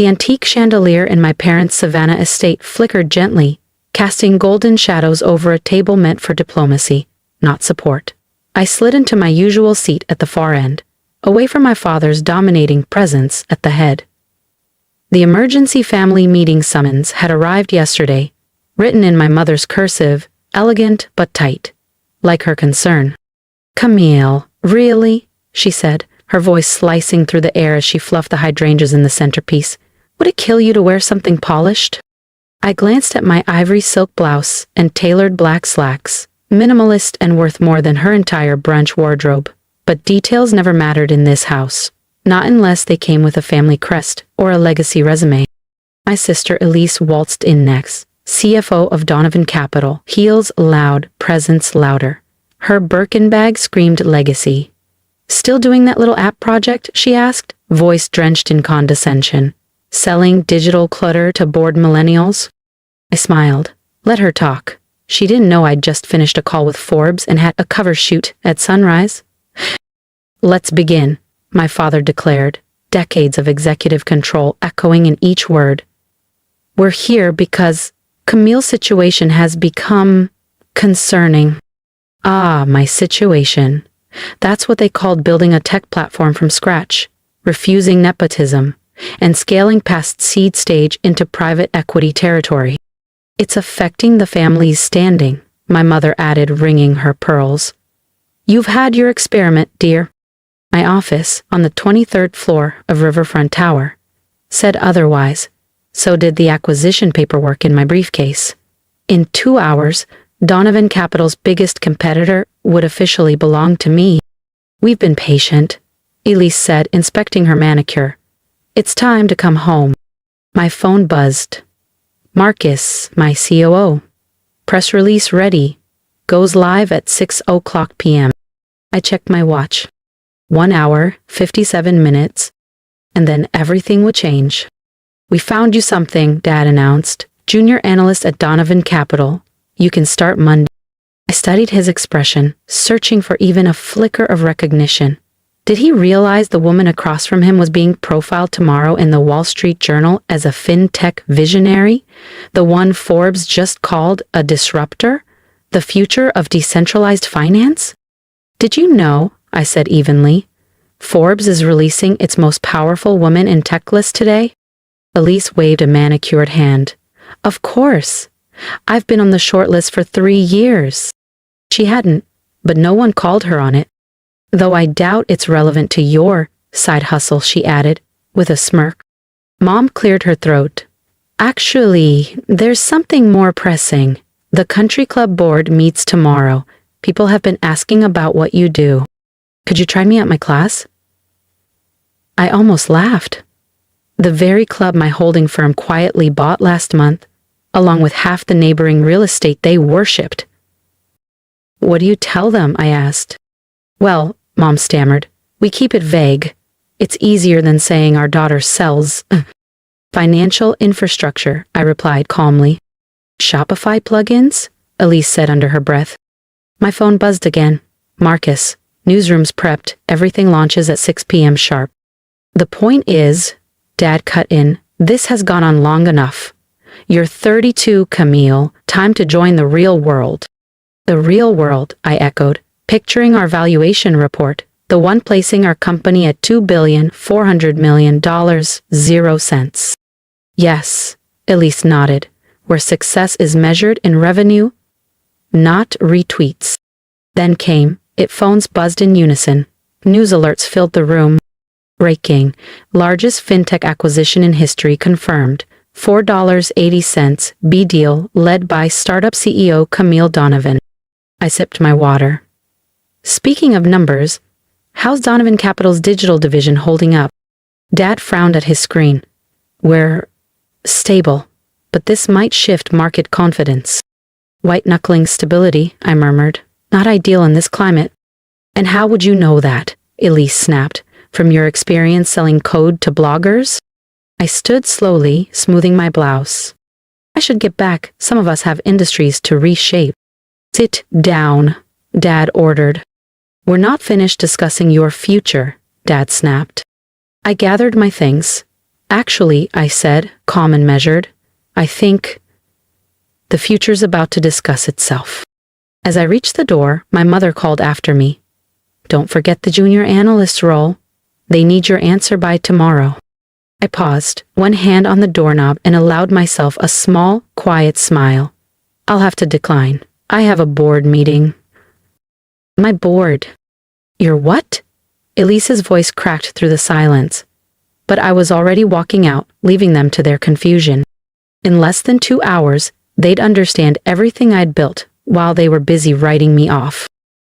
The antique chandelier in my parents' Savannah estate flickered gently, casting golden shadows over a table meant for diplomacy, not support. I slid into my usual seat at the far end, away from my father's dominating presence at the head. The emergency family meeting summons had arrived yesterday, written in my mother's cursive, elegant but tight, like her concern. "Camille, really?" she said, her voice slicing through the air as she fluffed the hydrangeas in the centerpiece. "Would it kill you to wear something polished?" I glanced at my ivory silk blouse and tailored black slacks, minimalist and worth more than her entire brunch wardrobe. But details never mattered in this house, not unless they came with a family crest or a legacy resume. My sister Elise waltzed in next, CFO of Donovan Capital, heels loud, presence louder. Her Birkin bag screamed legacy. "Still doing that little app project?" she asked, voice drenched in condescension. "Selling digital clutter to bored millennials?" I smiled. Let her talk. She didn't know I'd just finished a call with Forbes and had a cover shoot at sunrise. "Let's begin," my father declared, decades of executive control echoing in each word. "We're here because Camille's situation has become concerning." Ah, my situation. That's what they called building a tech platform from scratch, refusing nepotism, and scaling past seed stage into private equity territory. "It's affecting the family's standing," my mother added, ringing her pearls. "You've had your experiment, dear." My office, on the 23rd floor of Riverfront Tower, said otherwise. So did the acquisition paperwork in my briefcase. In 2 hours, Donovan Capital's biggest competitor would officially belong to me. "We've been patient," Elise said, inspecting her manicure. "It's time to come home." My phone buzzed. "Marcus, my COO. Press release ready. Goes live at 6:00 p.m. I checked my watch. 1 hour, 57 minutes, and then everything would change. "We found you something," Dad announced. "Junior analyst at Donovan Capital. You can start Monday." I studied his expression, searching for even a flicker of recognition. Did he realize the woman across from him was being profiled tomorrow in the Wall Street Journal as a fintech visionary? The one Forbes just called a disruptor? The future of decentralized finance? "Did you know," I said evenly, "Forbes is releasing its most powerful woman in tech list today?" Elise waved a manicured hand. "Of course. I've been on the shortlist for 3 years." She hadn't, but no one called her on it. "Though I doubt it's relevant to your side hustle," she added, with a smirk. Mom cleared her throat. "Actually, there's something more pressing. The country club board meets tomorrow. People have been asking about what you do. Could you try me at my class?" I almost laughed. The very club my holding firm quietly bought last month, along with half the neighboring real estate they worshipped. "What do you tell them?" I asked. "Well," Mom stammered, "we keep it vague. It's easier than saying our daughter sells financial infrastructure," I replied calmly. "Shopify plugins?" Elise said under her breath. My phone buzzed again. "Marcus, newsroom's prepped, everything launches at 6 p.m. sharp." "The point is," Dad cut in, "this has gone on long enough. You're 32, Camille, time to join the real world." "The real world," I echoed, picturing our valuation report, the one placing our company at $2,400,000,000, 0 cents. "Yes," Elise nodded, "where success is measured in revenue, not retweets." Then came it. Phones buzzed in unison. News alerts filled the room. Breaking. Largest fintech acquisition in history confirmed. $4.80 B deal led by startup CEO Camille Donovan. I sipped my water. "Speaking of numbers, how's Donovan Capital's digital division holding up?" Dad frowned at his screen. "We're stable, but this might shift market confidence." "White-knuckling stability," I murmured. "Not ideal in this climate." "And how would you know that?" Elise snapped. "From your experience selling code to bloggers?" I stood slowly, smoothing my blouse. "I should get back. Some of us have industries to reshape." "Sit down," Dad ordered. "We're not finished discussing your future," Dad snapped. I gathered my things. Actually, I said, calm and measured, I think the future's about to discuss itself. As I reached the door, my mother called after me. Don't forget the junior analyst role. They need your answer by tomorrow. I paused, one hand on the doorknob, and allowed myself a small, quiet smile. I'll have to decline. I have a board meeting. My board. Your what? Elise's voice cracked through the silence. But I was already walking out, leaving them to their confusion. In less than 2 hours, they'd understand everything I'd built while they were busy writing me off.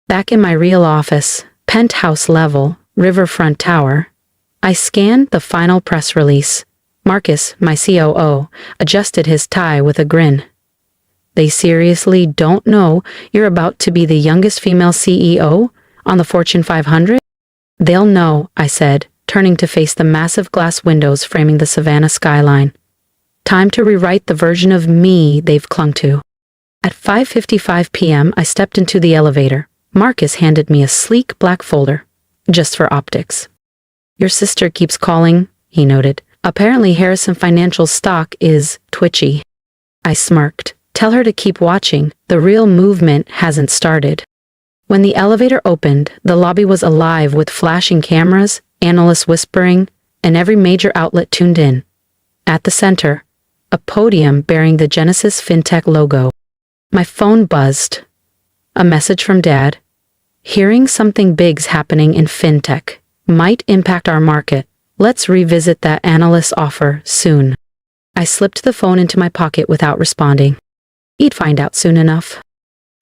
Back in my real office, penthouse level, riverfront tower, I scanned the final press release. Marcus, my COO, adjusted his tie with a grin. They seriously don't know you're about to be the youngest female CEO on the Fortune 500? They'll know, I said, turning to face the massive glass windows framing the Savannah skyline. Time to rewrite the version of me they've clung to. At 5:55 p.m., I stepped into the elevator. Marcus handed me a sleek black folder, just for optics. Your sister keeps calling, he noted. Apparently Harrison Financial stock is twitchy. I smirked. Tell her to keep watching. The real movement hasn't started. When the elevator opened, the lobby was alive with flashing cameras, analysts whispering, and every major outlet tuned in. At the center, a podium bearing the Genesis FinTech logo. My phone buzzed. A message from Dad. Hearing something big's happening in FinTech. Might impact our market. Let's revisit that analyst's offer soon. I slipped the phone into my pocket without responding. He'd find out soon enough.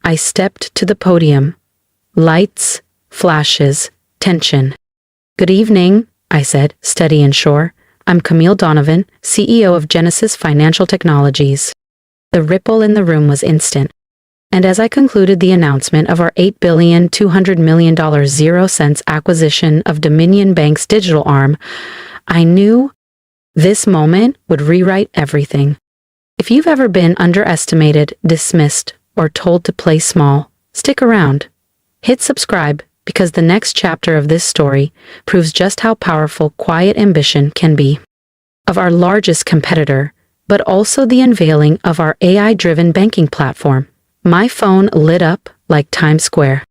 I stepped to the podium. Lights, flashes, tension. Good evening, I said, steady and sure. I'm Camille Donovan, CEO of Genesis Financial Technologies. The ripple in the room was instant. And as I concluded the announcement of our $8,200,000,000 0 cents acquisition of Dominion Bank's digital arm, I knew this moment would rewrite everything. If you've ever been underestimated, dismissed, or told to play small, stick around. Hit subscribe, because the next chapter of this story proves just how powerful quiet ambition can be. Of our largest competitor, but also the unveiling of our AI-driven banking platform. My phone lit up like Times Square.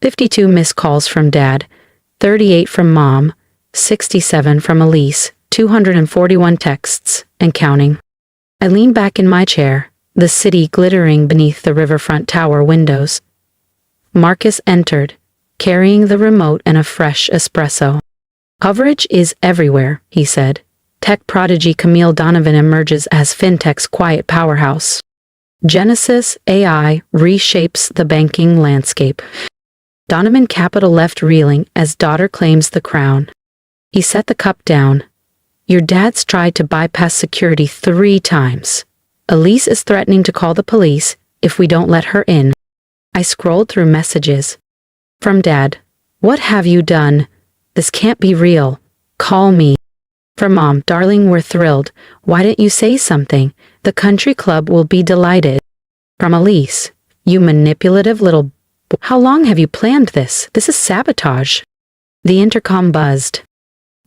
52 missed calls from Dad, 38 from Mom, 67 from Elise, 241 texts, and counting. I leaned back in my chair, the city glittering beneath the riverfront tower windows. Marcus entered, carrying the remote and a fresh espresso. Coverage is everywhere, he said. Tech prodigy Camille Donovan emerges as FinTech's quiet powerhouse. Genesis AI reshapes the banking landscape. Donovan Capital left reeling as daughter claims the crown. He set the cup down. Your dad's tried to bypass security 3 times. Elise is threatening to call the police if we don't let her in. I scrolled through messages. From Dad, what have you done? This can't be real. Call me. From Mom, darling, we're thrilled. Why didn't you say something? The country club will be delighted. From Elise, you manipulative little How long have you planned this? This is sabotage. The intercom buzzed.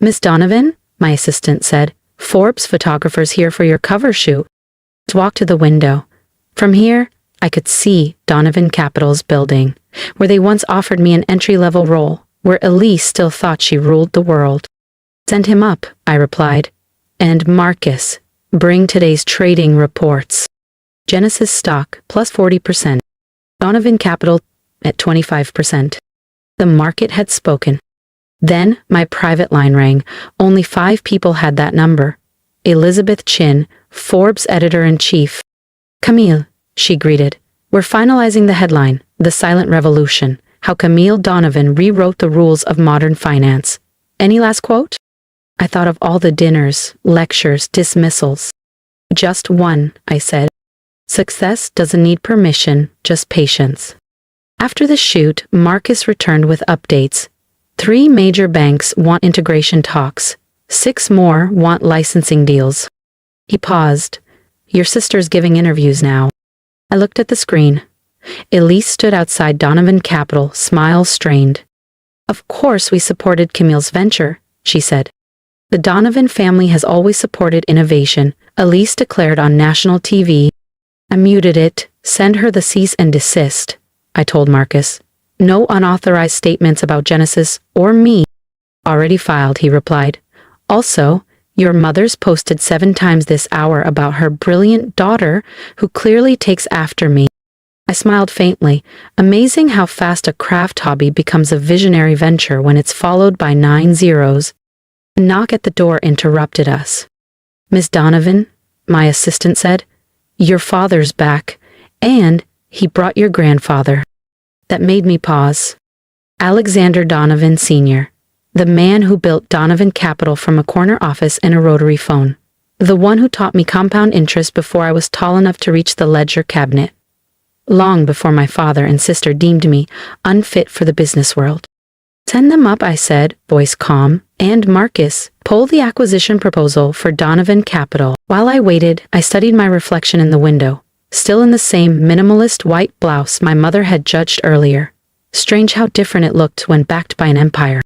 Miss Donovan, my assistant said, Forbes photographers here for your cover shoot. Let's walk to the window. From here, I could see Donovan Capital's building, where they once offered me an entry-level role, where Elise still thought she ruled the world. Send him up, I replied. And Marcus, bring today's trading reports. Genesis stock plus 40%. Donovan Capital at 25%. The market had spoken. Then my private line rang. Only 5 people had that number. Elizabeth Chin, Forbes editor-in-chief. Camille, she greeted. We're finalizing the headline, The Silent Revolution, how Camille Donovan rewrote the rules of modern finance. Any last quote? I thought of all the dinners, lectures, dismissals. Just one, I said. Success doesn't need permission, just patience. After the shoot, Marcus returned with updates. 3 major banks want integration talks. 6 more want licensing deals. He paused. Your sister's giving interviews now. I looked at the screen. Elise stood outside Donovan Capital, smile strained. Of course we supported Camille's venture, she said. The Donovan family has always supported innovation, Elise declared on national TV. I muted it. Send her the cease and desist, I told Marcus. No unauthorized statements about Genesis or me. Already filed, he replied. Also, your mother's posted 7 times this hour about her brilliant daughter, who clearly takes after me. I smiled faintly. Amazing how fast a craft hobby becomes a visionary venture when it's followed by 9 zeros. A knock at the door interrupted us. Miss Donovan, my assistant said, your father's back, and he brought your grandfather. That made me pause. Alexander Donovan Sr., the man who built Donovan Capital from a corner office and a rotary phone. The one who taught me compound interest before I was tall enough to reach the ledger cabinet. Long before my father and sister deemed me unfit for the business world. Send them up, I said, voice calm. And Marcus, pull the acquisition proposal for Donovan Capital. While I waited, I studied my reflection in the window, still in the same minimalist white blouse my mother had judged earlier. Strange how different it looked when backed by an empire.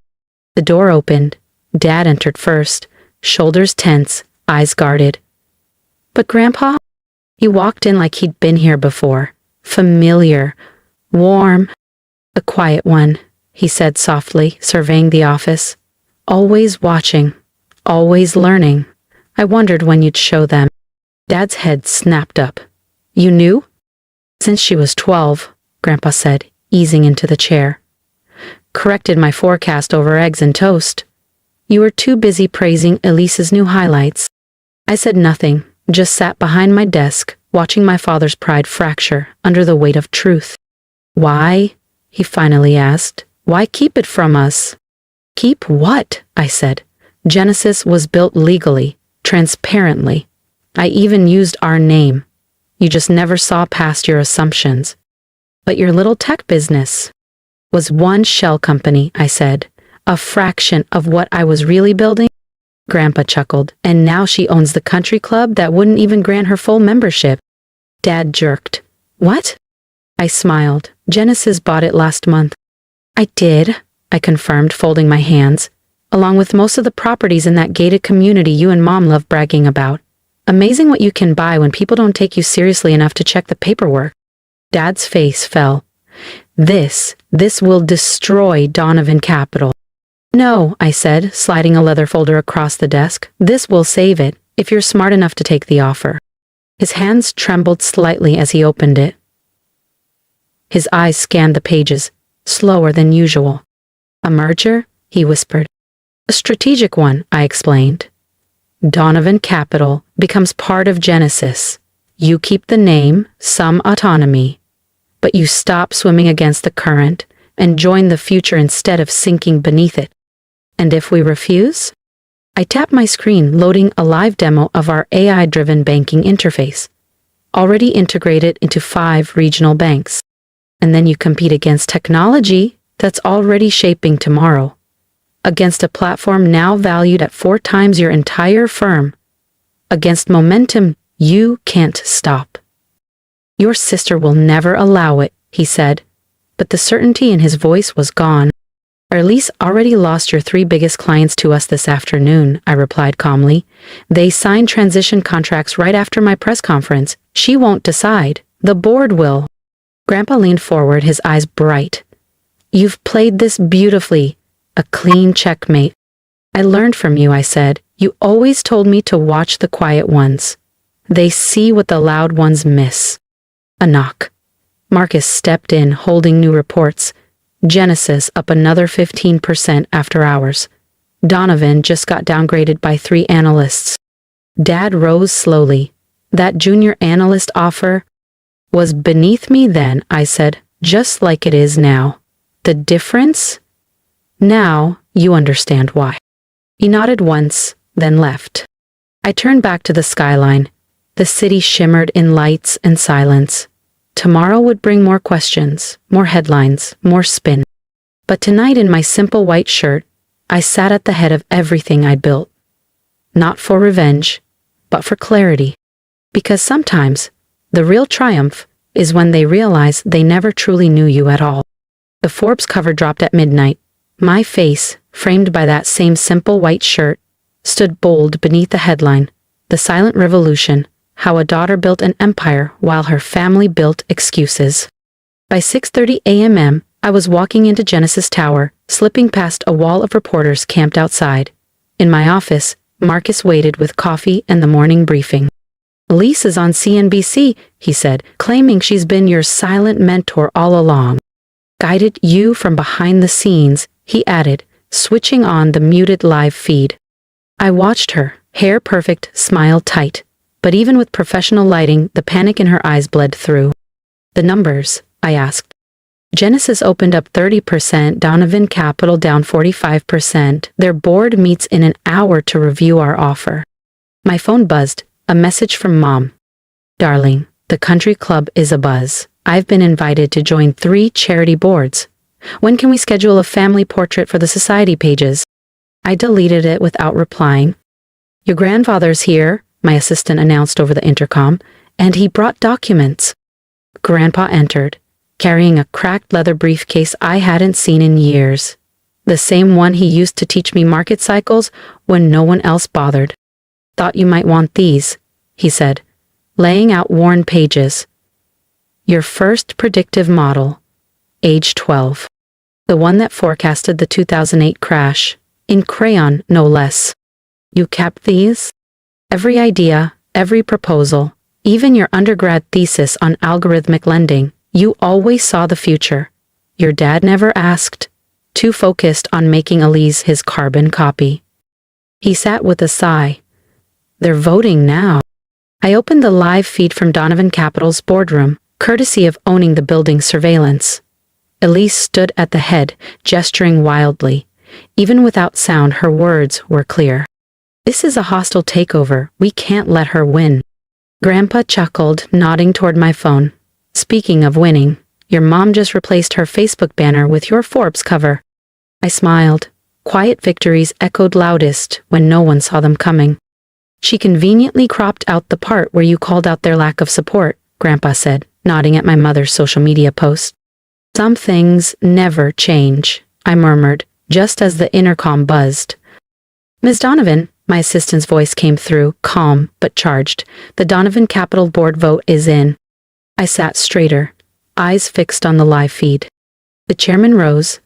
The door opened. Dad entered first, shoulders tense, eyes guarded. But Grandpa? He walked in like he'd been here before. Familiar, warm, the quiet one, he said softly, surveying the office. Always watching, always learning. I wondered when you'd show them. Dad's head snapped up. You knew? Since she was 12, Grandpa said, easing into the chair. Corrected my forecast over eggs and toast. You were too busy praising Elise's new highlights. I said nothing, just sat behind my desk, watching my father's pride fracture under the weight of truth. Why? He finally asked. Why keep it from us? Keep what? I said. Genesis was built legally, transparently. I even used our name. You just never saw past your assumptions. But your little tech business was one shell company, I said. A fraction of what I was really building? Grandpa chuckled. And now she owns the country club that wouldn't even grant her full membership. Dad jerked. What? I smiled. Genesis bought it last month. I did, I confirmed, folding my hands, along with most of the properties in that gated community you and Mom love bragging about. Amazing what you can buy when people don't take you seriously enough to check the paperwork. Dad's face fell. This will destroy Donovan Capital. No, I said, sliding a leather folder across the desk. This will save it, if you're smart enough to take the offer. His hands trembled slightly as he opened it. His eyes scanned the pages, slower than usual. A merger? He whispered. A strategic one, I explained. Donovan Capital becomes part of Genesis. You keep the name, some autonomy, but you stop swimming against the current and join the future instead of sinking beneath it. And if we refuse? I tapped my screen, loading a live demo of our AI-driven banking interface, already integrated into 5 regional banks. And then you compete against technology that's already shaping tomorrow, against a platform now valued at 4 times your entire firm, against momentum you can't stop. Your sister will never allow it, he said, but the certainty in his voice was gone. Elise already lost your 3 biggest clients to us this afternoon, I replied calmly. They signed transition contracts right after my press conference. She won't decide. The board will. Grandpa leaned forward, his eyes bright. You've played this beautifully. A clean checkmate. I learned from you, I said. You always told me to watch the quiet ones. They see what the loud ones miss. A knock. Marcus stepped in, holding new reports. Genesis up another 15% after hours. Donovan just got downgraded by 3 analysts. Dad rose slowly. That junior analyst offer was beneath me then, I said, just like it is now. The difference? Now you understand why. He nodded once, then left. I turned back to the skyline. The city shimmered in lights and silence. Tomorrow would bring more questions, more headlines, more spin. But tonight in my simple white shirt, I sat at the head of everything I built. Not for revenge, but for clarity. Because sometimes, the real triumph is when they realize they never truly knew you at all. The Forbes cover dropped at midnight. My face, framed by that same simple white shirt, stood bold beneath the headline, "The Silent Revolution: How a Daughter Built an Empire While Her Family Built Excuses." By 6:30 a.m., I was walking into Genesis Tower, slipping past a wall of reporters camped outside. In my office, Marcus waited with coffee and the morning briefing. "Elise is on CNBC," he said, "claiming she's been your silent mentor all along. Guided you from behind the scenes," he added, switching on the muted live feed. I watched her, hair perfect, smile tight. But even with professional lighting, the panic in her eyes bled through. "The numbers?" I asked. "Genesis opened up 30%, Donovan Capital down 45%. Their board meets in an hour to review our offer." My phone buzzed, a message from Mom. "Darling, the country club is abuzz. I've been invited to join 3 charity boards. When can we schedule a family portrait for the society pages?" I deleted it without replying. "Your grandfather's here," my assistant announced over the intercom, "and he brought documents." Grandpa entered, carrying a cracked leather briefcase I hadn't seen in years. The same one he used to teach me market cycles when no one else bothered. "Thought you might want these," he said, laying out worn pages. "Your first predictive model, age 12. The one that forecasted the 2008 crash, in crayon no less. You kept these? Every idea, every proposal, even your undergrad thesis on algorithmic lending, you always saw the future. Your dad never asked, too focused on making Elise his carbon copy." He sat with a sigh. "They're voting now." I opened the live feed from Donovan Capital's boardroom, courtesy of owning the building's surveillance. Elise stood at the head, gesturing wildly. Even without sound, her words were clear. "This is a hostile takeover. We can't let her win." Grandpa chuckled, nodding toward my phone. "Speaking of winning, your mom just replaced her Facebook banner with your Forbes cover." I smiled. Quiet victories echoed loudest when no one saw them coming. "She conveniently cropped out the part where you called out their lack of support," Grandpa said, nodding at my mother's social media post. "Some things never change," I murmured, just as the intercom buzzed. "Ms. Donovan," my assistant's voice came through, calm but charged. "The Donovan Capital Board vote is in." I sat straighter, eyes fixed on the live feed. The chairman rose.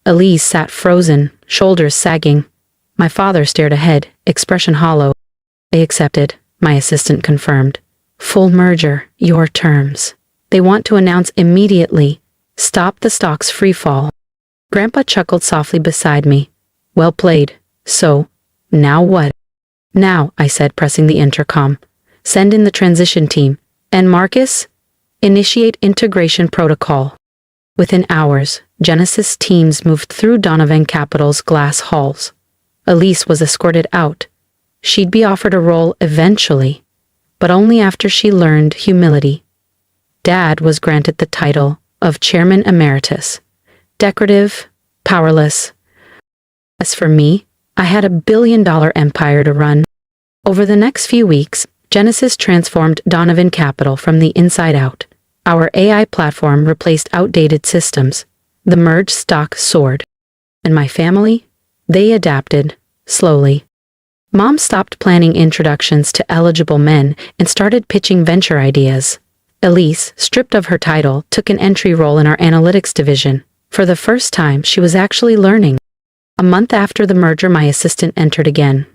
Elise sat frozen, shoulders sagging. My father stared ahead, expression hollow. "They accepted," my assistant confirmed. "Full merger, your terms. They want to announce immediately. Stop the stock's free fall." Grandpa chuckled softly beside me. "Well played. So, now what?" "Now," I said, pressing the intercom. "Send in the transition team. And Marcus? Initiate integration protocol." Within hours, Genesis teams moved through Donovan Capital's glass halls. Elise was escorted out. She'd be offered a role eventually, but only after she learned humility. Dad was granted the title of Chairman Emeritus. Decorative, powerless. As for me, I had a billion-dollar empire to run. Over the next few weeks, Genesis transformed Donovan Capital from the inside out. Our AI platform replaced outdated systems. The merged stock soared. And my family? They adapted, slowly. Mom stopped planning introductions to eligible men and started pitching venture ideas. Elise, stripped of her title, took an entry role in our analytics division. For the first time, she was actually learning. A month after the merger, my assistant entered again.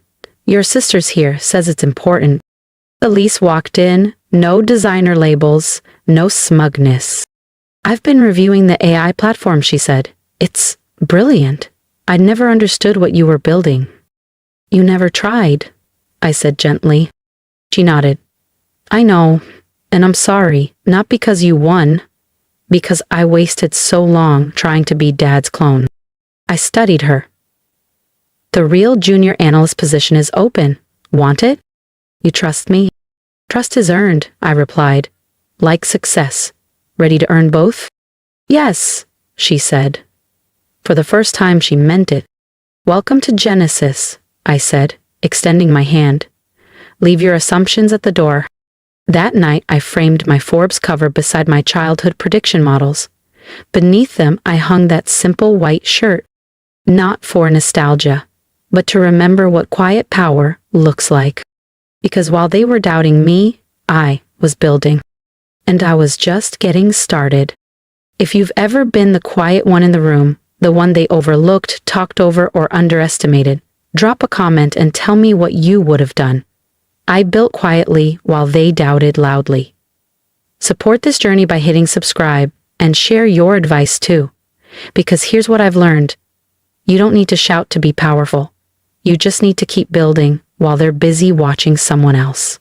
"Your sister's here, says it's important." Elise walked in, no designer labels, no smugness. "I've been reviewing the AI platform," she said. "It's brilliant. I'd never understood what you were building." "You never tried," I said gently. She nodded. "I know, and I'm sorry, not because you won, because I wasted so long trying to be Dad's clone." I studied her. "The real junior analyst position is open. Want it? You trust me?" "Trust is earned," I replied. "Like success. Ready to earn both?" "Yes," she said. For the first time, she meant it. "Welcome to Genesis," I said, extending my hand. "Leave your assumptions at the door." That night, I framed my Forbes cover beside my childhood prediction models. Beneath them, I hung that simple white shirt. Not for nostalgia, but to remember what quiet power looks like. Because while they were doubting me, I was building. And I was just getting started. If you've ever been the quiet one in the room, the one they overlooked, talked over, or underestimated, drop a comment and tell me what you would have done. I built quietly while they doubted loudly. Support this journey by hitting subscribe and share your advice too. Because here's what I've learned. You don't need to shout to be powerful. You just need to keep building while they're busy watching someone else.